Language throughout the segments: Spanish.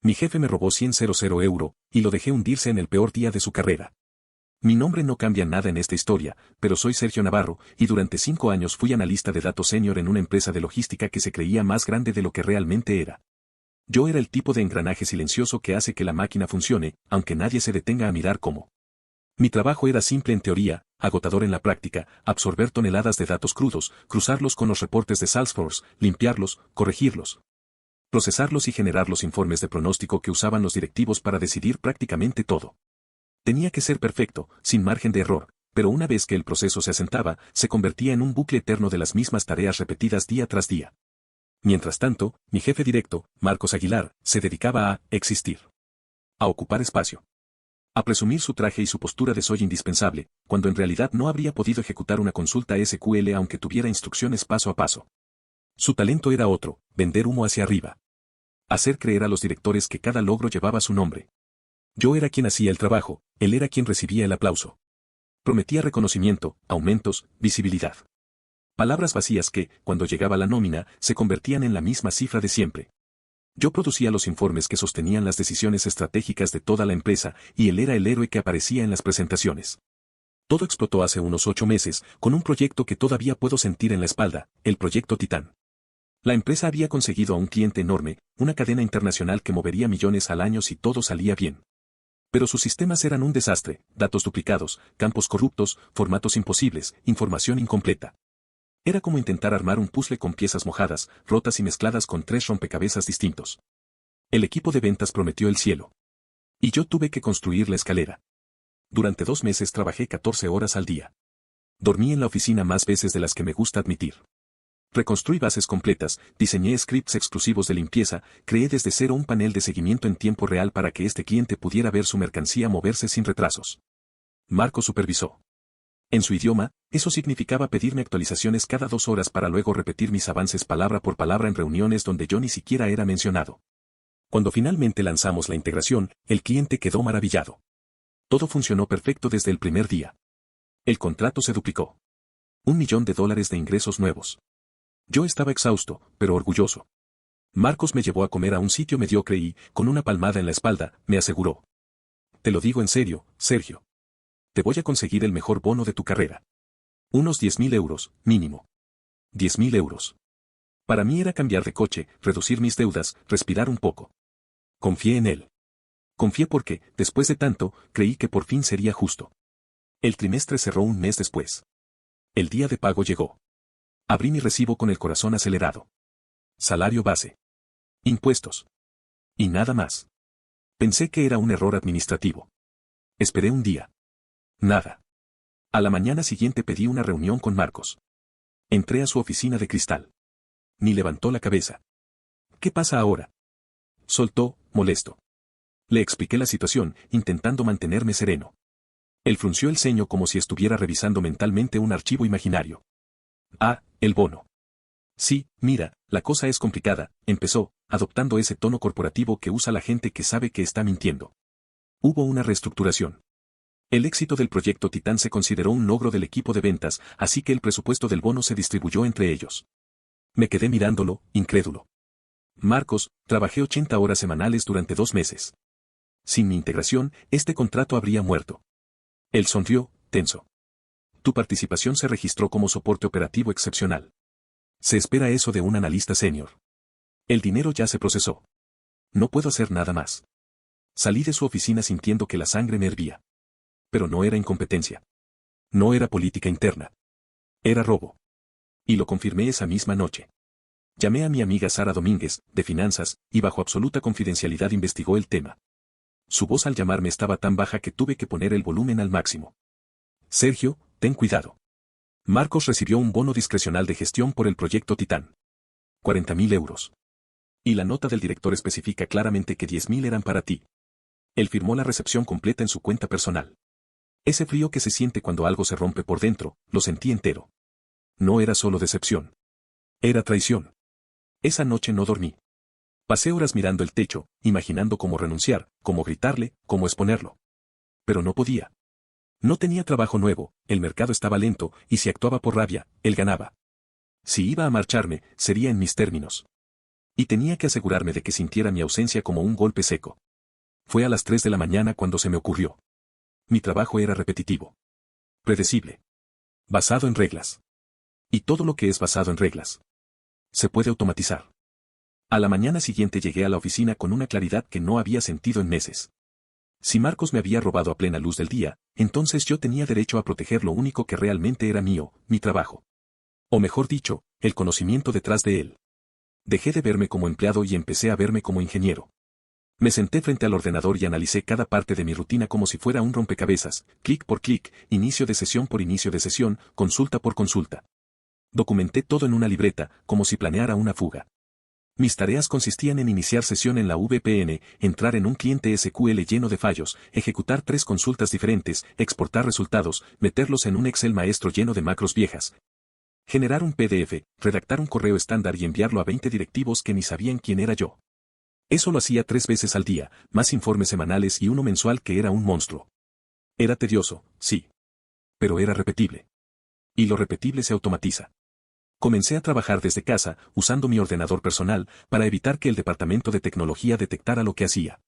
Mi jefe me robó 100.000 euros, y lo dejé hundirse en el peor día de su carrera. Mi nombre no cambia nada en esta historia, pero soy Sergio Navarro, y durante 5 años fui analista de datos senior en una empresa de logística que se creía más grande de lo que realmente era. Yo era el tipo de engranaje silencioso que hace que la máquina funcione, aunque nadie se detenga a mirar cómo. Mi trabajo era simple en teoría, agotador en la práctica: absorber toneladas de datos crudos, cruzarlos con los reportes de Salesforce, limpiarlos, corregirlos, procesarlos y generar los informes de pronóstico que usaban los directivos para decidir prácticamente todo. Tenía que ser perfecto, sin margen de error, pero una vez que el proceso se asentaba, se convertía en un bucle eterno de las mismas tareas repetidas día tras día. Mientras tanto, mi jefe directo, Marcos Aguilar, se dedicaba a existir. A ocupar espacio. A presumir su traje y su postura de soy indispensable, cuando en realidad no habría podido ejecutar una consulta SQL aunque tuviera instrucciones paso a paso. Su talento era otro: vender humo hacia arriba. Hacer creer a los directores que cada logro llevaba su nombre. Yo era quien hacía el trabajo, él era quien recibía el aplauso. Prometía reconocimiento, aumentos, visibilidad. Palabras vacías que, cuando llegaba la nómina, se convertían en la misma cifra de siempre. Yo producía los informes que sostenían las decisiones estratégicas de toda la empresa, y él era el héroe que aparecía en las presentaciones. Todo explotó hace unos 8 meses, con un proyecto que todavía puedo sentir en la espalda: el proyecto Titán. La empresa había conseguido a un cliente enorme, una cadena internacional que movería millones al año si todo salía bien. Pero sus sistemas eran un desastre: datos duplicados, campos corruptos, formatos imposibles, información incompleta. Era como intentar armar un puzzle con piezas mojadas, rotas y mezcladas con 3 rompecabezas distintos. El equipo de ventas prometió el cielo. Y yo tuve que construir la escalera. Durante 2 meses trabajé 14 horas al día. Dormí en la oficina más veces de las que me gusta admitir. Reconstruí bases completas, diseñé scripts exclusivos de limpieza, creé desde cero un panel de seguimiento en tiempo real para que este cliente pudiera ver su mercancía moverse sin retrasos. Marco supervisó. En su idioma, eso significaba pedirme actualizaciones cada 2 horas para luego repetir mis avances palabra por palabra en reuniones donde yo ni siquiera era mencionado. Cuando finalmente lanzamos la integración, el cliente quedó maravillado. Todo funcionó perfecto desde el primer día. El contrato se duplicó. $1 millón de ingresos nuevos. Yo estaba exhausto, pero orgulloso. Marcos me llevó a comer a un sitio mediocre y, con una palmada en la espalda, me aseguró: te lo digo en serio, Sergio. Te voy a conseguir el mejor bono de tu carrera. Unos 10.000 euros, mínimo. 10.000 euros. Para mí era cambiar de coche, reducir mis deudas, respirar un poco. Confié en él. Confié porque, después de tanto, creí que por fin sería justo. El trimestre cerró un mes después. El día de pago llegó. Abrí mi recibo con el corazón acelerado. Salario base. Impuestos. Y nada más. Pensé que era un error administrativo. Esperé un día. Nada. A la mañana siguiente pedí una reunión con Marcos. Entré a su oficina de cristal. Ni levantó la cabeza. ¿Qué pasa ahora?, soltó, molesto. Le expliqué la situación, intentando mantenerme sereno. Él frunció el ceño como si estuviera revisando mentalmente un archivo imaginario. Ah, el bono. Sí, mira, la cosa es complicada, empezó, adoptando ese tono corporativo que usa la gente que sabe que está mintiendo. Hubo una reestructuración. El éxito del proyecto Titán se consideró un logro del equipo de ventas, así que el presupuesto del bono se distribuyó entre ellos. Me quedé mirándolo, incrédulo. Marcos, trabajé 80 horas semanales durante 2 meses. Sin mi integración, este contrato habría muerto. Él sonrió, tenso. Tu participación se registró como soporte operativo excepcional. Se espera eso de un analista senior. El dinero ya se procesó. No puedo hacer nada más. Salí de su oficina sintiendo que la sangre me hervía. Pero no era incompetencia. No era política interna. Era robo. Y lo confirmé esa misma noche. Llamé a mi amiga Sara Domínguez, de finanzas, y bajo absoluta confidencialidad investigó el tema. Su voz al llamarme estaba tan baja que tuve que poner el volumen al máximo. Sergio, ten cuidado. Marcos recibió un bono discrecional de gestión por el proyecto Titán. 40.000 euros. Y la nota del director especifica claramente que 10.000 eran para ti. Él firmó la recepción completa en su cuenta personal. Ese frío que se siente cuando algo se rompe por dentro, lo sentí entero. No era solo decepción. Era traición. Esa noche no dormí. Pasé horas mirando el techo, imaginando cómo renunciar, cómo gritarle, cómo exponerlo. Pero no podía. No tenía trabajo nuevo, el mercado estaba lento, y si actuaba por rabia, él ganaba. Si iba a marcharme, sería en mis términos. Y tenía que asegurarme de que sintiera mi ausencia como un golpe seco. Fue a las 3 de la mañana cuando se me ocurrió. Mi trabajo era repetitivo. Predecible. Basado en reglas. Y todo lo que es basado en reglas se puede automatizar. A la mañana siguiente llegué a la oficina con una claridad que no había sentido en meses. Si Marcos me había robado a plena luz del día, entonces yo tenía derecho a proteger lo único que realmente era mío, mi trabajo. O mejor dicho, el conocimiento detrás de él. Dejé de verme como empleado y empecé a verme como ingeniero. Me senté frente al ordenador y analicé cada parte de mi rutina como si fuera un rompecabezas, clic por clic, inicio de sesión por inicio de sesión, consulta por consulta. Documenté todo en una libreta, como si planeara una fuga. Mis tareas consistían en iniciar sesión en la VPN, entrar en un cliente SQL lleno de fallos, ejecutar 3 consultas diferentes, exportar resultados, meterlos en un Excel maestro lleno de macros viejas, generar un PDF, redactar un correo estándar y enviarlo a 20 directivos que ni sabían quién era yo. Eso lo hacía 3 veces al día, más informes semanales y uno mensual que era un monstruo. Era tedioso, sí. Pero era repetible. Y lo repetible se automatiza. Comencé a trabajar desde casa, usando mi ordenador personal, para evitar que el departamento de tecnología detectara lo que hacía.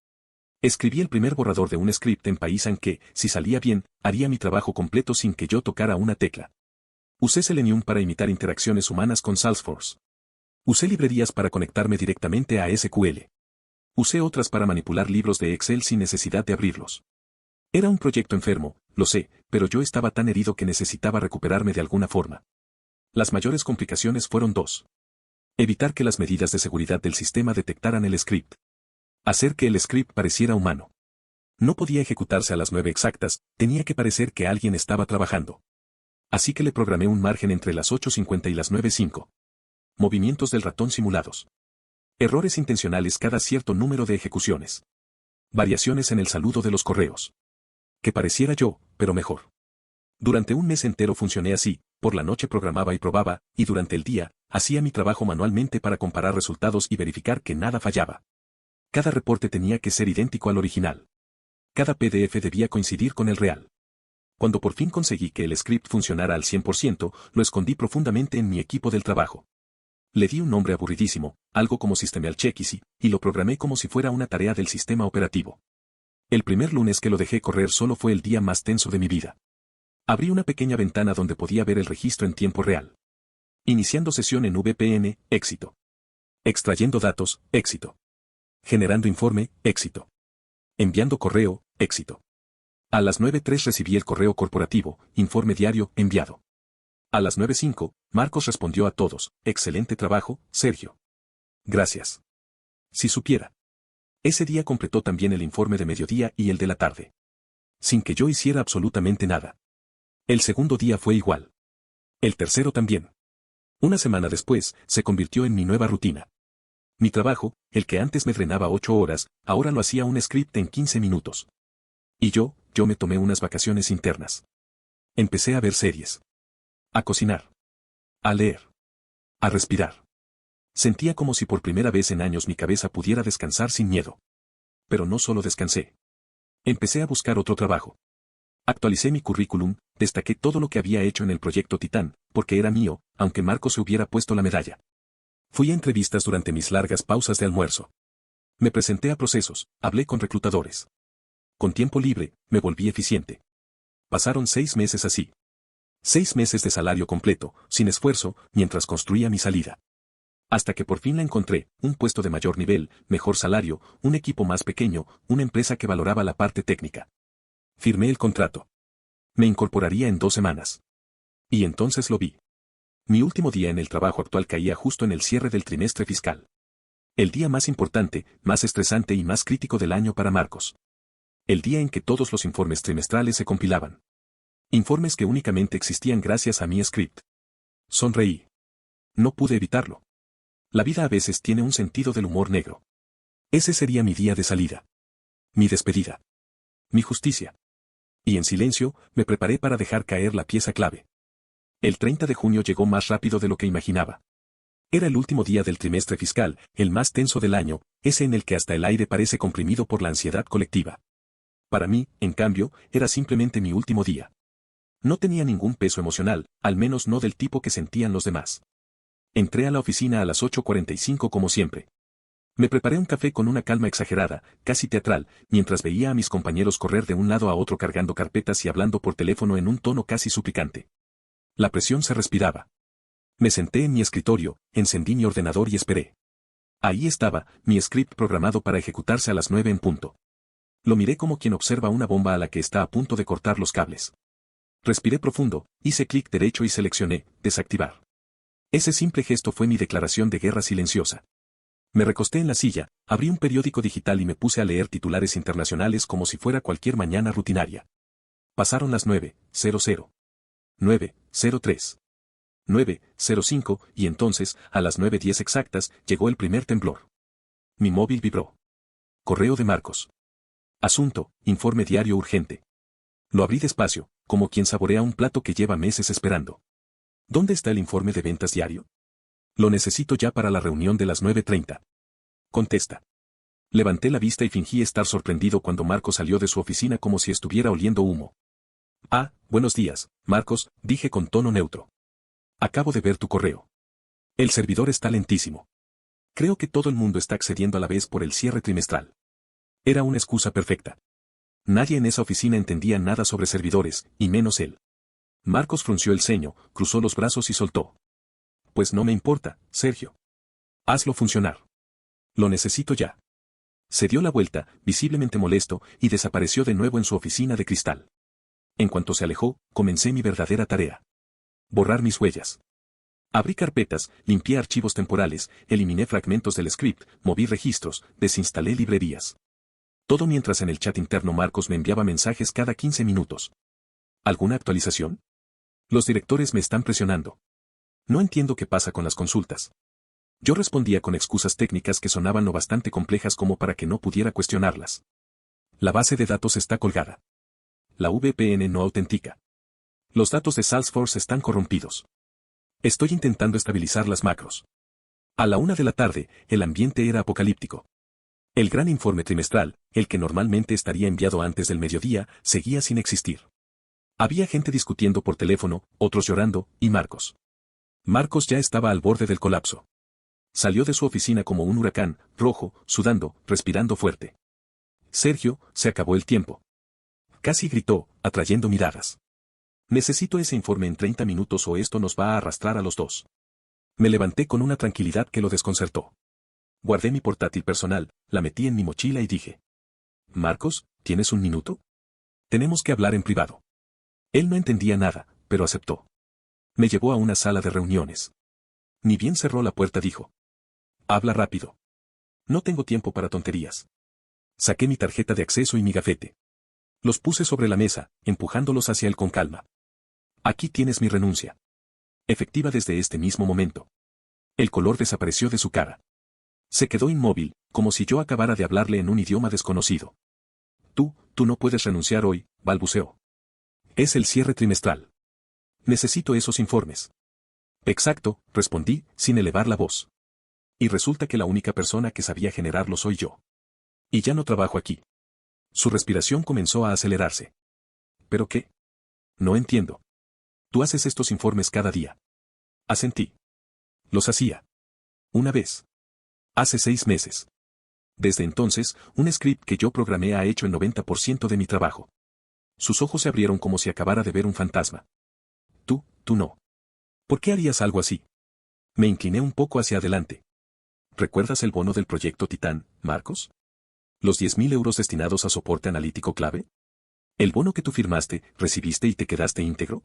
Escribí el primer borrador de un script en Python que, si salía bien, haría mi trabajo completo sin que yo tocara una tecla. Usé Selenium para imitar interacciones humanas con Salesforce. Usé librerías para conectarme directamente a SQL. Usé otras para manipular libros de Excel sin necesidad de abrirlos. Era un proyecto enfermo, lo sé, pero yo estaba tan herido que necesitaba recuperarme de alguna forma. Las mayores complicaciones fueron 2. Evitar que las medidas de seguridad del sistema detectaran el script. Hacer que el script pareciera humano. No podía ejecutarse a las 9 exactas, tenía que parecer que alguien estaba trabajando. Así que le programé un margen entre las 8:50 y las 9:05. Movimientos del ratón simulados. Errores intencionales cada cierto número de ejecuciones. Variaciones en el saludo de los correos. Que pareciera yo, pero mejor. Durante un mes entero funcioné así, por la noche programaba y probaba, y durante el día, hacía mi trabajo manualmente para comparar resultados y verificar que nada fallaba. Cada reporte tenía que ser idéntico al original. Cada PDF debía coincidir con el real. Cuando por fin conseguí que el script funcionara al 100%, lo escondí profundamente en mi equipo del trabajo. Le di un nombre aburridísimo, algo como System Check Easy, y lo programé como si fuera una tarea del sistema operativo. El primer lunes que lo dejé correr solo fue el día más tenso de mi vida. Abrí una pequeña ventana donde podía ver el registro en tiempo real. Iniciando sesión en VPN, éxito. Extrayendo datos, éxito. Generando informe, éxito. Enviando correo, éxito. A las 9:03 recibí el correo corporativo, informe diario, enviado. A las 9:05, Marcos respondió a todos, excelente trabajo, Sergio. Gracias. Si supiera. Ese día completó también el informe de mediodía y el de la tarde. Sin que yo hiciera absolutamente nada. El segundo día fue igual. El tercero también. Una semana después, se convirtió en mi nueva rutina. Mi trabajo, el que antes me drenaba 8 horas, ahora lo hacía un script en 15 minutos. Y yo me tomé unas vacaciones internas. Empecé a ver series. A cocinar. A leer. A respirar. Sentía como si por primera vez en años mi cabeza pudiera descansar sin miedo. Pero no solo descansé. Empecé a buscar otro trabajo. Actualicé mi currículum, destaqué todo lo que había hecho en el proyecto Titán, porque era mío, aunque Marcos se hubiera puesto la medalla. Fui a entrevistas durante mis largas pausas de almuerzo. Me presenté a procesos, hablé con reclutadores. Con tiempo libre, me volví eficiente. Pasaron 6 meses así. 6 meses de salario completo, sin esfuerzo, mientras construía mi salida. Hasta que por fin la encontré, un puesto de mayor nivel, mejor salario, un equipo más pequeño, una empresa que valoraba la parte técnica. Firmé el contrato. Me incorporaría en 2 semanas. Y entonces lo vi. Mi último día en el trabajo actual caía justo en el cierre del trimestre fiscal. El día más importante, más estresante y más crítico del año para Marcos. El día en que todos los informes trimestrales se compilaban. Informes que únicamente existían gracias a mi script. Sonreí. No pude evitarlo. La vida a veces tiene un sentido del humor negro. Ese sería mi día de salida. Mi despedida. Mi justicia. Y en silencio, me preparé para dejar caer la pieza clave. El 30 de junio llegó más rápido de lo que imaginaba. Era el último día del trimestre fiscal, el más tenso del año, ese en el que hasta el aire parece comprimido por la ansiedad colectiva. Para mí, en cambio, era simplemente mi último día. No tenía ningún peso emocional, al menos no del tipo que sentían los demás. Entré a la oficina a las 8:45 como siempre. Me preparé un café con una calma exagerada, casi teatral, mientras veía a mis compañeros correr de un lado a otro cargando carpetas y hablando por teléfono en un tono casi suplicante. La presión se respiraba. Me senté en mi escritorio, encendí mi ordenador y esperé. Ahí estaba, mi script programado para ejecutarse a las 9 en punto. Lo miré como quien observa una bomba a la que está a punto de cortar los cables. Respiré profundo, hice clic derecho y seleccioné, desactivar. Ese simple gesto fue mi declaración de guerra silenciosa. Me recosté en la silla, abrí un periódico digital y me puse a leer titulares internacionales como si fuera cualquier mañana rutinaria. Pasaron las 9:00, 9:03, 9:05 y entonces, a las 9:10 exactas, llegó el primer temblor. Mi móvil vibró. Correo de Marcos. Asunto, informe diario urgente. Lo abrí despacio, como quien saborea un plato que lleva meses esperando. ¿Dónde está el informe de ventas diario? Lo necesito ya para la reunión de las 9:30. Contesta. Levanté la vista y fingí estar sorprendido cuando Marcos salió de su oficina como si estuviera oliendo humo. Ah, buenos días, Marcos, dije con tono neutro. Acabo de ver tu correo. El servidor está lentísimo. Creo que todo el mundo está accediendo a la vez por el cierre trimestral. Era una excusa perfecta. Nadie en esa oficina entendía nada sobre servidores, y menos él. Marcos frunció el ceño, cruzó los brazos y soltó. Pues no me importa, Sergio. Hazlo funcionar. Lo necesito ya. Se dio la vuelta, visiblemente molesto, y desapareció de nuevo en su oficina de cristal. En cuanto se alejó, comencé mi verdadera tarea. Borrar mis huellas. Abrí carpetas, limpié archivos temporales, eliminé fragmentos del script, moví registros, desinstalé librerías. Todo mientras en el chat interno Marcos me enviaba mensajes cada 15 minutos. ¿Alguna actualización? Los directores me están presionando. No entiendo qué pasa con las consultas. Yo respondía con excusas técnicas que sonaban lo bastante complejas como para que no pudiera cuestionarlas. La base de datos está colgada. La VPN no autentica. Los datos de Salesforce están corrompidos. Estoy intentando estabilizar las macros. A la 1 de la tarde, el ambiente era apocalíptico. El gran informe trimestral, el que normalmente estaría enviado antes del mediodía, seguía sin existir. Había gente discutiendo por teléfono, otros llorando, y Marcos. Marcos ya estaba al borde del colapso. Salió de su oficina como un huracán, rojo, sudando, respirando fuerte. Sergio, se acabó el tiempo. Casi gritó, atrayendo miradas. Necesito ese informe en 30 minutos o esto nos va a arrastrar a los dos. Me levanté con una tranquilidad que lo desconcertó. Guardé mi portátil personal, la metí en mi mochila y dije. Marcos, ¿tienes un minuto? Tenemos que hablar en privado. Él no entendía nada, pero aceptó. Me llevó a una sala de reuniones. Ni bien cerró la puerta dijo. Habla rápido. No tengo tiempo para tonterías. Saqué mi tarjeta de acceso y mi gafete. Los puse sobre la mesa, empujándolos hacia él con calma. Aquí tienes mi renuncia. Efectiva desde este mismo momento. El color desapareció de su cara. Se quedó inmóvil, como si yo acabara de hablarle en un idioma desconocido. Tú no puedes renunciar hoy, balbuceó. Es el cierre trimestral. Necesito esos informes. Exacto, respondí, sin elevar la voz. Y resulta que la única persona que sabía generarlo soy yo. Y ya no trabajo aquí. Su respiración comenzó a acelerarse. ¿Pero qué? No entiendo. Tú haces estos informes cada día. Asentí. Los hacía. Una vez. Hace 6 meses. Desde entonces, un script que yo programé ha hecho el 90% de mi trabajo. Sus ojos se abrieron como si acabara de ver un fantasma. Tú no. ¿Por qué harías algo así? Me incliné un poco hacia adelante. ¿Recuerdas el bono del proyecto Titán, Marcos? ¿Los 10.000 euros destinados a soporte analítico clave? ¿El bono que tú firmaste, recibiste y te quedaste íntegro?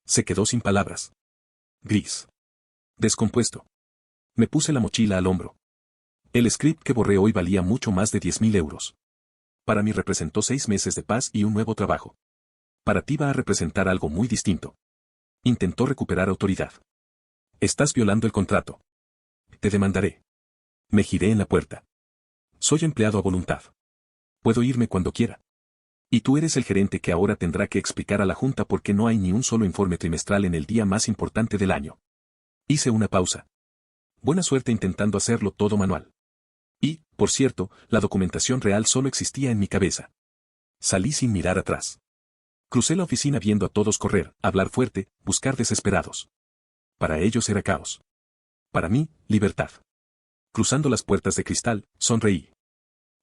Se quedó sin palabras. Gris. Descompuesto. Me puse la mochila al hombro. El script que borré hoy valía mucho más de 10.000 euros. Para mí representó 6 meses de paz y un nuevo trabajo. Para ti va a representar algo muy distinto. Intentó recuperar autoridad. Estás violando el contrato. Te demandaré. Me giré en la puerta. Soy empleado a voluntad. Puedo irme cuando quiera. Y tú eres el gerente que ahora tendrá que explicar a la junta por qué no hay ni un solo informe trimestral en el día más importante del año. Hice una pausa. Buena suerte intentando hacerlo todo manual. Y, por cierto, la documentación real solo existía en mi cabeza. Salí sin mirar atrás. Crucé la oficina viendo a todos correr, hablar fuerte, buscar desesperados. Para ellos era caos. Para mí, libertad. Cruzando las puertas de cristal, sonreí.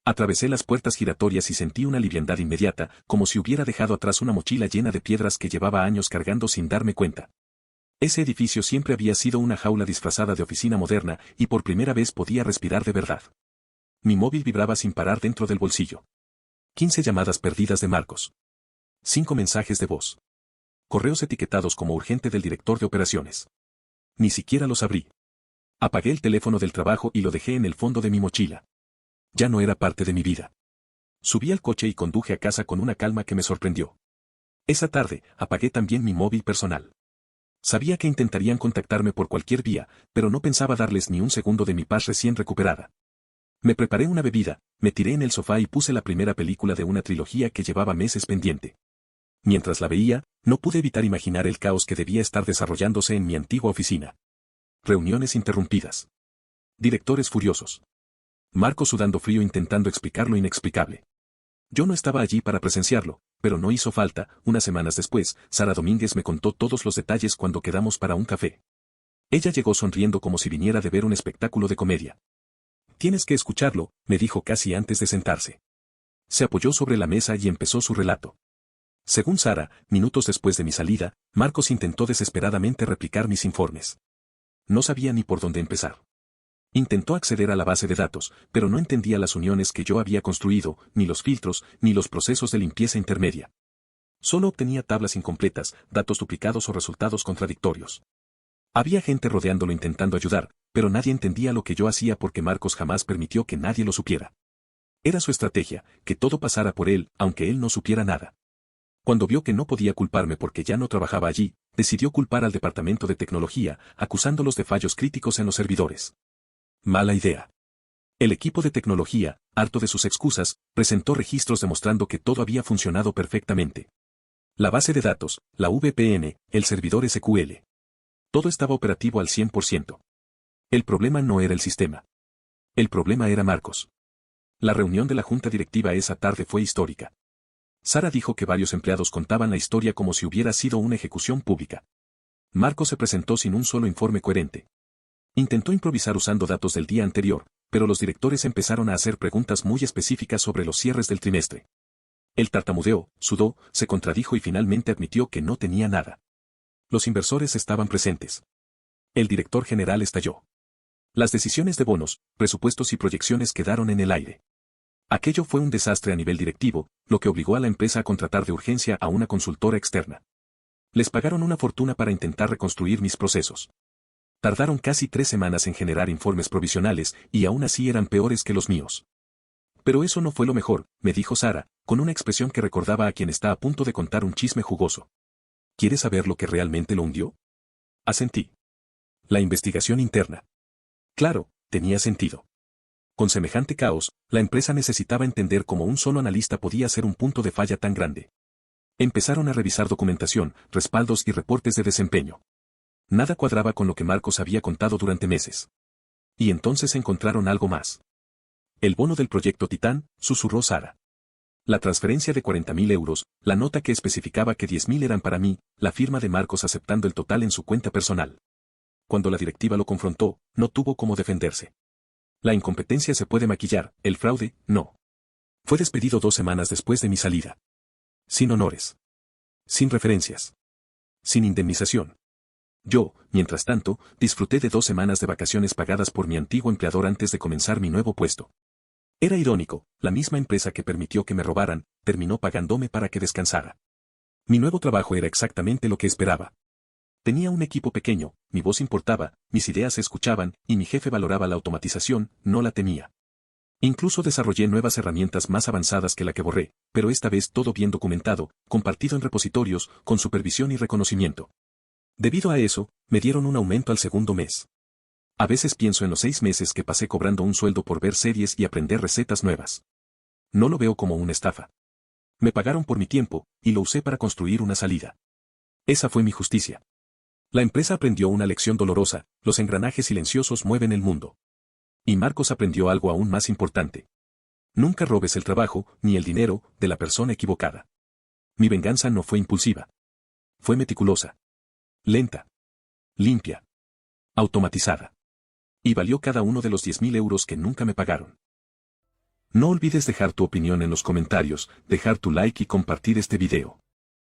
Atravesé las puertas giratorias y sentí una liviandad inmediata, como si hubiera dejado atrás una mochila llena de piedras que llevaba años cargando sin darme cuenta. Ese edificio siempre había sido una jaula disfrazada de oficina moderna y por primera vez podía respirar de verdad. Mi móvil vibraba sin parar dentro del bolsillo. 15 llamadas perdidas de Marcos. 5 mensajes de voz. Correos etiquetados como urgente del director de operaciones. Ni siquiera los abrí. Apagué el teléfono del trabajo y lo dejé en el fondo de mi mochila. Ya no era parte de mi vida. Subí al coche y conduje a casa con una calma que me sorprendió. Esa tarde, apagué también mi móvil personal. Sabía que intentarían contactarme por cualquier vía, pero no pensaba darles ni un segundo de mi paz recién recuperada. Me preparé una bebida, me tiré en el sofá y puse la primera película de una trilogía que llevaba meses pendiente. Mientras la veía, no pude evitar imaginar el caos que debía estar desarrollándose en mi antigua oficina. Reuniones interrumpidas. Directores furiosos. Marcos sudando frío intentando explicar lo inexplicable. Yo no estaba allí para presenciarlo, pero no hizo falta. Unas semanas después, Sara Domínguez me contó todos los detalles cuando quedamos para un café. Ella llegó sonriendo como si viniera de ver un espectáculo de comedia. Tienes que escucharlo, me dijo casi antes de sentarse. Se apoyó sobre la mesa y empezó su relato. Según Sara, minutos después de mi salida, Marcos intentó desesperadamente replicar mis informes. No sabía ni por dónde empezar. Intentó acceder a la base de datos, pero no entendía las uniones que yo había construido, ni los filtros, ni los procesos de limpieza intermedia. Solo obtenía tablas incompletas, datos duplicados o resultados contradictorios. Había gente rodeándolo intentando ayudar, pero nadie entendía lo que yo hacía porque Marcos jamás permitió que nadie lo supiera. Era su estrategia, que todo pasara por él, aunque él no supiera nada. Cuando vio que no podía culparme porque ya no trabajaba allí, decidió culpar al departamento de tecnología, acusándolos de fallos críticos en los servidores. Mala idea. El equipo de tecnología, harto de sus excusas, presentó registros demostrando que todo había funcionado perfectamente. La base de datos, la VPN, el servidor SQL. Todo estaba operativo al 100%. El problema no era el sistema. El problema era Marcos. La reunión de la junta directiva esa tarde fue histórica. Sara dijo que varios empleados contaban la historia como si hubiera sido una ejecución pública. Marcos se presentó sin un solo informe coherente. Intentó improvisar usando datos del día anterior, pero los directores empezaron a hacer preguntas muy específicas sobre los cierres del trimestre. Él tartamudeó, sudó, se contradijo y finalmente admitió que no tenía nada. Los inversores estaban presentes. El director general estalló. Las decisiones de bonos, presupuestos y proyecciones quedaron en el aire. Aquello fue un desastre a nivel directivo, lo que obligó a la empresa a contratar de urgencia a una consultora externa. Les pagaron una fortuna para intentar reconstruir mis procesos. Tardaron casi 3 semanas en generar informes provisionales y aún así eran peores que los míos. Pero eso no fue lo mejor, me dijo Sara, con una expresión que recordaba a quien está a punto de contar un chisme jugoso. ¿Quieres saber lo que realmente lo hundió? Asentí. La investigación interna. Claro, tenía sentido. Con semejante caos, la empresa necesitaba entender cómo un solo analista podía ser un punto de falla tan grande. Empezaron a revisar documentación, respaldos y reportes de desempeño. Nada cuadraba con lo que Marcos había contado durante meses. Y entonces encontraron algo más. El bono del proyecto Titán, susurró Sara. La transferencia de 40.000 euros, la nota que especificaba que 10.000 eran para mí, la firma de Marcos aceptando el total en su cuenta personal. Cuando la directiva lo confrontó, no tuvo cómo defenderse. La incompetencia se puede maquillar, el fraude, no. Fue despedido 2 semanas después de mi salida. Sin honores. Sin referencias. Sin indemnización. Yo, mientras tanto, disfruté de 2 semanas de vacaciones pagadas por mi antiguo empleador antes de comenzar mi nuevo puesto. Era irónico, la misma empresa que permitió que me robaran, terminó pagándome para que descansara. Mi nuevo trabajo era exactamente lo que esperaba. Tenía un equipo pequeño, mi voz importaba, mis ideas se escuchaban, y mi jefe valoraba la automatización, no la temía. Incluso desarrollé nuevas herramientas más avanzadas que la que borré, pero esta vez todo bien documentado, compartido en repositorios, con supervisión y reconocimiento. Debido a eso, me dieron un aumento al segundo mes. A veces pienso en los 6 meses que pasé cobrando un sueldo por ver series y aprender recetas nuevas. No lo veo como una estafa. Me pagaron por mi tiempo, y lo usé para construir una salida. Esa fue mi justicia. La empresa aprendió una lección dolorosa, los engranajes silenciosos mueven el mundo. Y Marcos aprendió algo aún más importante. Nunca robes el trabajo, ni el dinero, de la persona equivocada. Mi venganza no fue impulsiva. Fue meticulosa. Lenta. Limpia. Automatizada. Y valió cada uno de los 10.000 euros que nunca me pagaron. No olvides dejar tu opinión en los comentarios, dejar tu like y compartir este video.